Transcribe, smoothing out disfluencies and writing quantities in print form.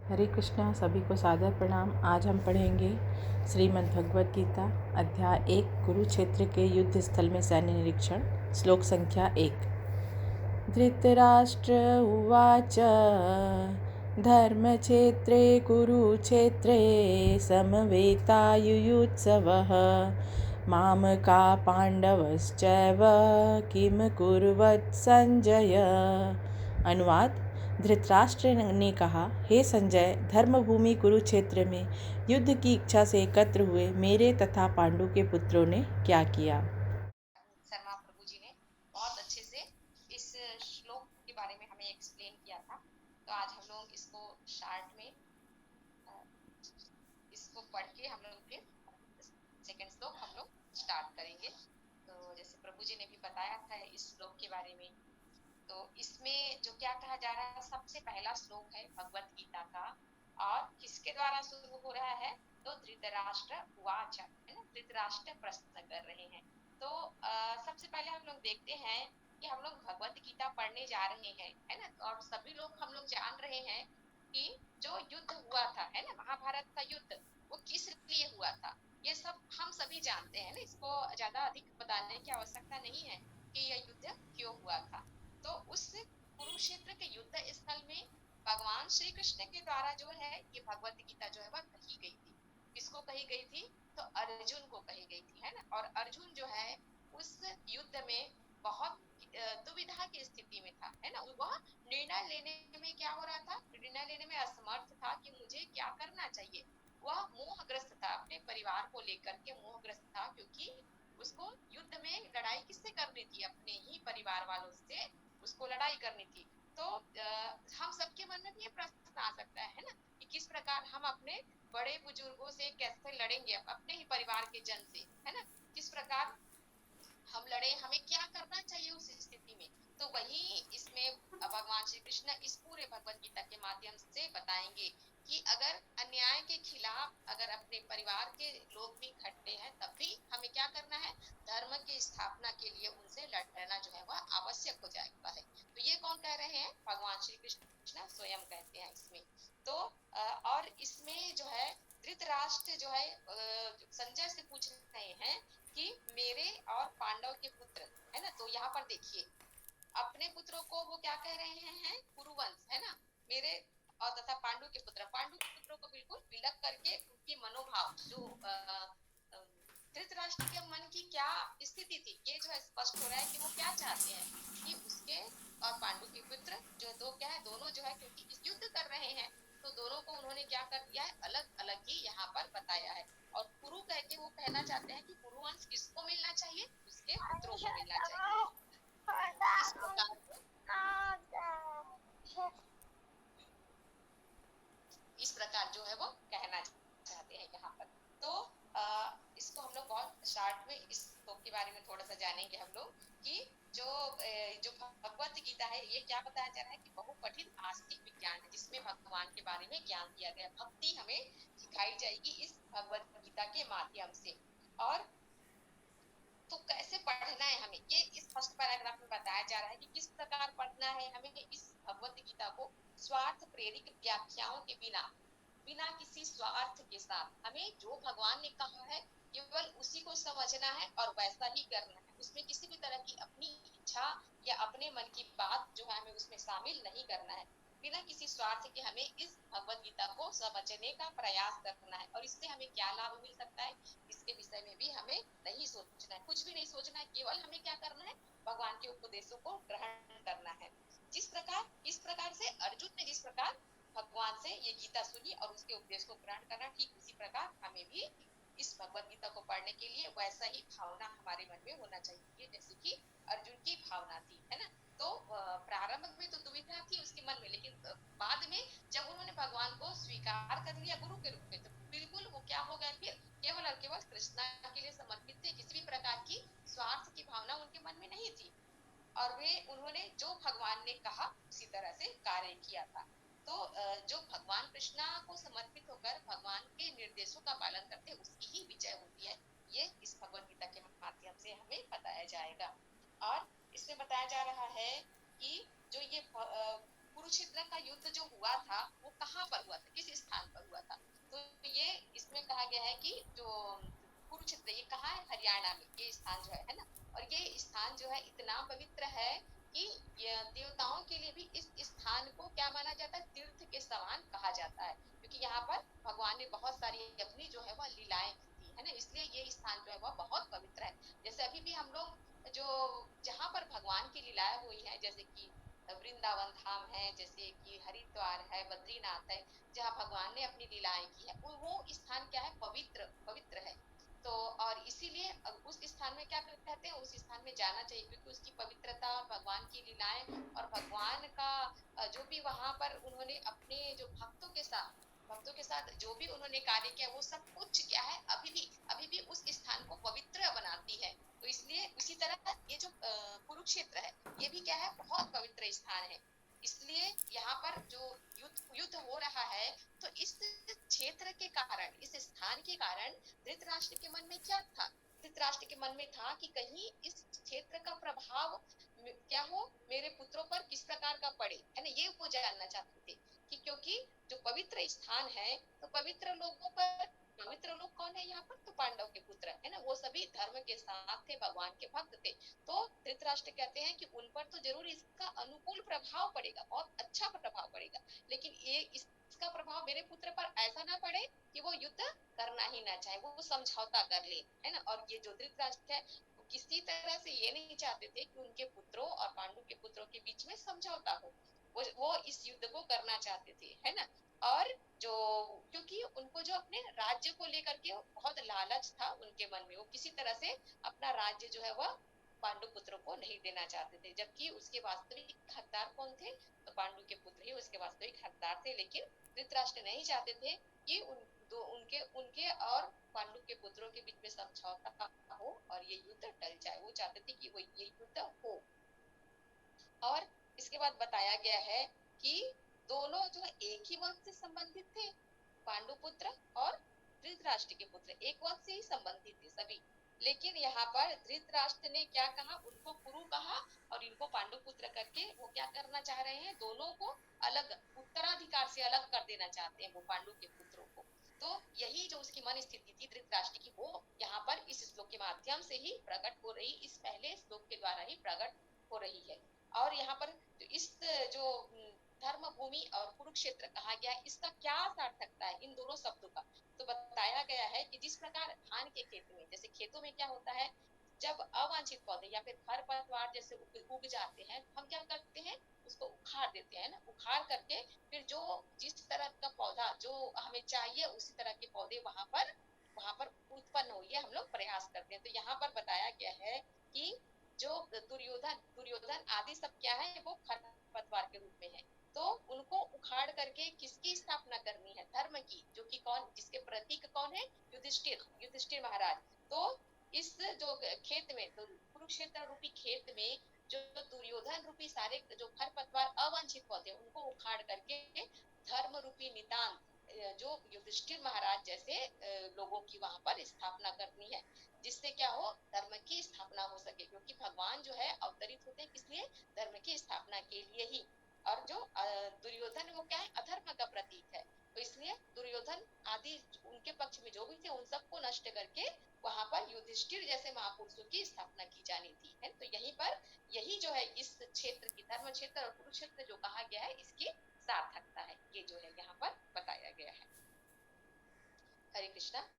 हरे कृष्णा। सभी को सादर प्रणाम। आज हम पढ़ेंगे श्रीमद् भगवद गीता अध्याय 1 कुरुक्षेत्र के युद्ध स्थल में सैन्य निरीक्षण। श्लोक संख्या 1। धृतराष्ट्र उवाच धर्मक्षेत्रे कुरुक्षेत्रे समवेतायुयुत्सवः मामका पांडवश्चैव किम कुर्वत् संजय। अनुवाद। धृतराष्ट्र ने कहा, हे संजय, धर्मभूमि कुरुक्षेत्र में युद्ध की इच्छा से एकत्र हुए मेरे तथा पांडु के पुत्रों ने क्या किया। शर्मा प्रभु जी ने बहुत अच्छे से इस श्लोक के बारे में हमें एक्सप्लेन किया था। तो आज हम लोग इसको शार्ट में इसको पढ़ के हम लोग फिर सेकंड श्लोक हम लोग स्टार्ट करेंगे। तो जैसे प्रभु जी ने भी बताया था इस श्लोक के बारे में, तो इसमें जो क्या कहा जा रहा है, सबसे पहला श्लोक है भगवत गीता का और किसके द्वारा शुरू हो रहा है, तो धृतराष्ट्र उवाच, है ना। धृतराष्ट्र प्रश्न कर रहे हैं। तो सबसे पहले हम लोग देखते हैं कि हम लोग भगवत गीता पढ़ने जा रहे हैं, है ना। और सभी लोग हम लोग जान रहे हैं कि जो युद्ध हुआ था, है ना, महाभारत का युद्ध, वो किस लिए हुआ था, ये सब हम सभी जानते हैं ना। इसको ज्यादा अधिक बताने की आवश्यकता नहीं है कि यह युद्ध क्यों हुआ था। तो उस कुरुक्षेत्र के युद्ध स्थल में भगवान श्री कृष्ण के द्वारा जो है ये भगवत गीता जो है वह कही गई थी। किसको कही गई थी, तो अर्जुन को कही गई थी, है ना। और अर्जुन जो है उस युद्ध में बहुत दुविधा की स्थिति में था, है ना। वह निर्णय लेने में क्या हो रहा था, निर्णय लेने में असमर्थ था कि मुझे क्या करना चाहिए। वह मोहग्रस्त था, अपने परिवार को लेकर के मोहग्रस्त था, क्योंकि उसको युद्ध में लड़ाई किससे करनी थी, अपने ही परिवार वालों से उसको लड़ाई करनी थी। तो हम सबके मन में भी ये प्रश्न आ सकता है ना, कि किस प्रकार हम अपने बड़े बुजुर्गों से कैसे लड़ेंगे, अपने ही परिवार के जन से, है ना। किस प्रकार हम लड़े, हमें क्या करना चाहिए उस स्थिति में। तो वही इसमें भगवान श्री कृष्ण इस पूरे भगवत गीता के माध्यम से बताएंगे कि अगर अन्याय के खिलाफ अगर अपने परिवार के लोग भी खड़े हैं, तब भी हमें क्या करना है, धर्म की स्थापना के लिए उनसे लड़ना जो है वह आवश्यक हो जाता है। तो ये कौन कह रहे हैं, भगवान श्री कृष्ण स्वयं कहते हैं इसमें। तो और इसमें जो है धृतराष्ट्र जो है संजय से पूछ रहे हैं कि मेरे और पांडव के पुत्र, है ना। तो यहाँ पर देखिए, अपने पुत्रों को वो क्या कह रहे हैं, कुरुवंश, है ना, मेरे और तथा पांडु के पुत्रों को बिल्कुल विलग करके उनकी मनोभाव जो धृतराष्ट्र के मन की क्या स्थिति थी, ये जो है स्पष्ट हो रहा है कि वो क्या चाहते हैं कि उसके और पांडु के पुत्र जो दो क्या है, दोनों जो है क्योंकि युद्ध कर रहे हैं, तो दोनों को उन्होंने क्या कर दिया है, अलग अलग ही यहाँ पर बताया है। और कुरु कह के वो कहना चाहते हैं कि कुरुवंश किसको मिलना चाहिए, उसके पुत्रों को मिलना चाहिए। इस प्रकार इस प्रकार जो है वो कहना चाहते हैं यहाँ पर। तो इसको हम लोग बहुत शार्ट में इस श्लोक के बारे में थोड़ा सा जानेंगे हम लोग कि जो जो भगवत गीता है ये क्या बताया जा रहा है कि बहुपठित आस्तिक विज्ञान है, जिसमें भगवान के बारे में ज्ञान दिया गया, भक्ति हमें सिखाई जाएगी इस भगवत गीता के माध्यम से। और तो कैसे पढ़ना है हमें, ये इस फर्स्ट पैराग्राफ में बताया जा रहा है कि किस प्रकार पढ़ना है हमें इस भगवत गीता को, स्वार्थ प्रेरित व्याख्याओं के बिना, बिना किसी स्वार्थ के साथ हमें जो भगवान ने कहा है केवल उसी को समझना है और वैसा ही करना है। उसमें किसी भी तरह की अपनी इच्छा या अपने मन की बात जो है हमें उसमें शामिल नहीं करना है। बिना किसी स्वार्थ के हमें इस भगवत गीता को समझने का प्रयास करना है। और इससे हमें क्या लाभ मिल सकता है, इसके विषय में भी हमें नहीं सोचना है, कुछ भी नहीं सोचना है, केवल हमें क्या करना है, भगवान के उपदेशों को ग्रहण करना है। इस प्रकार से अर्जुन ने जिस प्रकार भगवान से ये गीता सुनी और उसके उपदेश को ग्रहण करना, ठीक उसी प्रकार हमें भी इस भगवत गीता को पढ़ने के लिए वैसा ही भावना हमारे मन में होना चाहिए जैसे कि अर्जुन की भावना थी, है ना। तो प्रारंभ में तो दुविधा थी उसके मन में, लेकिन बाद में जब उन्होंने भगवान को स्वीकार कर लिया गुरु के रूप में, तो बिल्कुल वो क्या हो गया, फिर केवल और केवल कृष्णा के लिए समर्पित थे, किसी भी प्रकार की स्वार्थ की भावना उनके मन में नहीं थी। और वे उन्होंने जो भगवान ने कहा उसी तरह से कार्य किया था। तो जो भगवान कृष्णा को समर्पित होकर भगवान के निर्देशों का पालन करते उसकी ही विजय होती है, ये इस भगवत गीता के माध्यम से हमें बताया जाएगा। और इसमें बताया जा रहा है कि जो ये कुरुक्षेत्र का युद्ध जो हुआ था वो कहाँ पर हुआ था, किस गया है कि जो कुरुक्षेत्र ये कहाँ है, हरियाणा में ये स्थान जो है ना। और ये स्थान जो है इतना पवित्र है कि देवताओं के लिए भी इस स्थान को क्या माना जाता है, तीर्थ के समान कहा जाता है, क्योंकि यहाँ पर भगवान ने बहुत सारी अपनी जो है वह लीलाएं की थी, है ना, इसलिए ये स्थान जो है वह बहुत पवित्र है। जैसे अभी भी हम लोग जो जहाँ पर भगवान की लीलाएं हुई है, जैसे कि वृंदावन धाम है, जैसे कि हरिद्वार है, बद्रीनाथ है, जहाँ भगवान ने अपनी लीलाएं की है, वो स्थान क्या है, पवित्र पवित्र है। तो और इसीलिए उस स्थान में क्या कहते हैं, उस स्थान में जाना चाहिए, क्योंकि उसकी पवित्रता और भगवान की लीलाएं और भगवान का जो भी वहां पर उन्होंने अपने जो भक्तों के साथ जो भी उन्होंने कार्य किया, वो सब कुछ क्या है, अभी भी उस स्थान को पवित्र बनाती है। तो इसलिए उसी तरह ये जो कुरुक्षेत्र है, ये भी क्या है, बहुत पवित्र स्थान है। इसलिए यहाँ पर जो युद्ध युद्ध हो रहा है, तो इस क्षेत्र के कारण, इस स्थान के कारण धृतराष्ट्र के मन में क्या था, धृतराष्ट्र के मन में था कि कहीं इस क्षेत्र का प्रभाव क्या हो, मेरे पुत्रों पर किस प्रकार का पड़े, है ना, ये वो जानना चाहते थे। कि क्योंकि जो पवित्र स्थान है, तो पवित्र लोगों पर, पवित्र लोग कौन है यहाँ पर, तो पांडव के पुत्र, है ना, वो सभी धर्म के साथ थे, भगवान के भक्त थे। तो धृतराष्ट्र कहते हैं कि उन पर तो जरूर इसका अनुकूल प्रभाव पड़ेगा, बहुत अच्छा प्रभाव पड़ेगा, लेकिन ये इसका प्रभाव मेरे पुत्र पर ऐसा ना पड़े कि वो युद्ध करना ही ना चाहे, वो समझौता कर ले, है ना। और ये जो धृतराष्ट्र है, वो किसी तरह से ये नहीं चाहते थे कि उनके पुत्रों और पांडु के पुत्रों के बीच में समझौता हो, वो इस युद्ध को करना चाहते थे, है ना। और जो, क्योंकि उनको जो अपने राज्य को लेकर के बहुत लालच था उनके मन में, वो किसी तरह से अपना राज्य जो है वह पांडु पुत्रों को नहीं देना चाहते थे, जबकि उसके वास्तविक हकदार कौन थे, तो पांडु के पुत्र ही उसके वास्तविक हकदार थे। लेकिन धृतराष्ट्र नहीं चाहते थे कि उनके उनके और पांडु के पुत्रों के बीच में समझौता हो और ये युद्ध टल जाए, वो चाहते थे कि वो ये युद्ध हो। और इसके बाद बताया गया है कि दोनों जो एक ही वंश से संबंधित थे, पांडु पुत्र और धृतराष्ट्र के पुत्र एक वंश से ही संबंधित थे सभी। लेकिन यहाँ पर धृतराष्ट्र ने क्या कहा, उनको कुरु कहा और इनको पांडु पुत्र करके वो क्या करना चाह रहे हैं, दोनों को अलग, उत्तराधिकार से अलग कर देना चाहते हैं वो पांडु के पुत्रों को। तो यही जो उसकी मन स्थिति थी धृतराष्ट्र की, वो यहाँ पर इस श्लोक के माध्यम से ही प्रकट हो रही, इस पहले श्लोक के द्वारा ही प्रकट हो रही है। और यहाँ पर इस जो धर्म भूमि और कुरुक्षेत्र कहा गया है, इसका क्या सार्थकता है इन दोनों शब्दों का, तो बताया गया है कि जिस प्रकार धान के खेत में, जैसे खेतों में क्या होता है, जब अवांछित पौधे या फिर खरपतवार जैसे उग जाते हैं, हम क्या करते हैं, उसको उखाड़ देते हैं ना, उखाड़ करके फिर जो जिस तरह का पौधा जो हमें चाहिए उसी तरह के पौधे वहां पर उत्पन्न हो, ये हम लोग प्रयास करते हैं। तो यहाँ पर बताया गया है कि जो दुर्योधन दुर्योधन आदि सब क्या है, वो खरपतवार के रूप में है। तो उनको उखाड़ करके किसकी स्थापना करनी है, धर्म की, जो कि कौन, जिसके प्रतीक कौन है, युधिष्ठिर, युधिष्ठिर महाराज। तो इस जो खेत में, तो कुरुक्षेत्र रूपी खेत में जो दुर्योधन रूपी सारे जो खरपतवार अवांछित पौधे, उनको उखाड़ करके धर्म रूपी नितांत जो युधिष्ठिर महाराज जैसे लोगों की वहां पर स्थापना करनी है, जिससे क्या हो, धर्म की स्थापना हो सके, क्योंकि भगवान जो है अवतरित होते हैं किस लिए, धर्म की स्थापना के लिए ही। और जो दुर्योधन वो क्या है, अधर्म का प्रतीक है, तो इसलिए दुर्योधन आदि उनके पक्ष में जो भी थे उन सबको नष्ट करके वहां पर युधिष्ठिर जैसे महापुरुषों की स्थापना की जानी थी, है। तो यहीं पर यही जो है इस क्षेत्र की, धर्म क्षेत्र और कुरुक्षेत्र जो कहा गया है, इसकी सार्थकता है, ये जो है यहाँ पर बताया गया है। हरे कृष्णा।